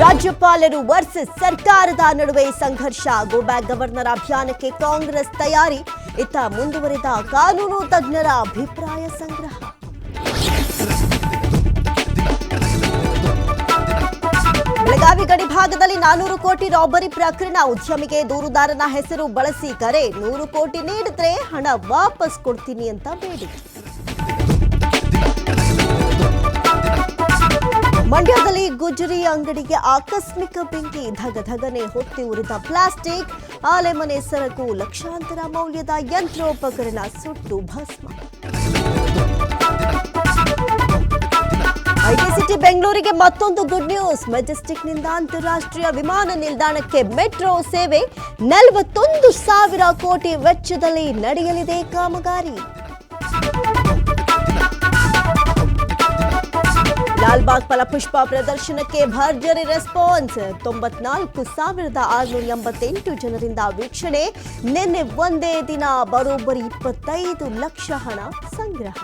ರಾಜ್ಯಪಾಲರು ವರ್ಸಸ್ ಸರ್ಕಾರದ ನಡುವೆ ಸಂಘರ್ಷ. ಗೋ ಬ್ಯಾಕ್ ಗವರ್ನರ್ ಅಭಿಯಾನಕ್ಕೆ ಕಾಂಗ್ರೆಸ್ ತಯಾರಿ. ಇತ್ತ ಮುಂದುವರೆದ ಕಾನೂನು ತಜ್ಞರ ಅಭಿಪ್ರಾಯ ಸಂಗ್ರಹ. ಬೆಳಗಾವಿ ಗಡಿ ಭಾಗದಲ್ಲಿ 400 ಕೋಟಿ ರಾಬರಿ ಪ್ರಕರಣ. ಉದ್ಯಮಿಗೆ ದೂರುದಾರನ ಹೆಸರು ಬಳಸಿ ಕರೆ. 100 ಕೋಟಿ ನೀಡಿದ್ರೆ ಹಣ ವಾಪಸ್ ಕೊಡ್ತೀನಿ ಅಂತ ಬೇಡಿಕೆ. ಮಂಡ್ಯದಲ್ಲಿ ಗುಜರಿ ಅಂಗಡಿಗೆ ಆಕಸ್ಮಿಕ ಬೆಂಕಿ. ಧಗಧಗನೆ ಹೊತ್ತಿ ಉರಿದ ಪ್ಲಾಸ್ಟಿಕ್, ಆಲೆಮನೆ ಸರಕು, ಲಕ್ಷಾಂತರ ಮೌಲ್ಯದ ಯಂತ್ರೋಪಕರಣ ಸುಟ್ಟು ಭಸ್ಮ. ಐಟಿ ಸಿಟಿ ಬೆಂಗಳೂರಿಗೆ ಮತ್ತೊಂದು ಗುಡ್ ನ್ಯೂಸ್. ಮೆಜೆಸ್ಟಿಕ್ನಿಂದ ಅಂತಾರಾಷ್ಟ್ರೀಯ ವಿಮಾನ ನಿಲ್ದಾಣಕ್ಕೆ ಮೆಟ್ರೋ ಸೇವೆ. 41,000 ಕೋಟಿ ವೆಚ್ಚದಲ್ಲಿ ನಡೆಯಲಿದೆ ಕಾಮಗಾರಿ. ಲಾಲ್ಬಾಗ್ ಫಲಪುಷ್ಪ ಪ್ರದರ್ಶನಕ್ಕೆ ಭರ್ಜರಿ ರೆಸ್ಪಾನ್ಸ್. 94,688 ಜನರಿಂದ ವೀಕ್ಷಣೆ. ನಿನ್ನೆ ಒಂದೇ ದಿನ ಬರೋಬ್ಬರಿ 25 ಲಕ್ಷ ಹಣ ಸಂಗ್ರಹ.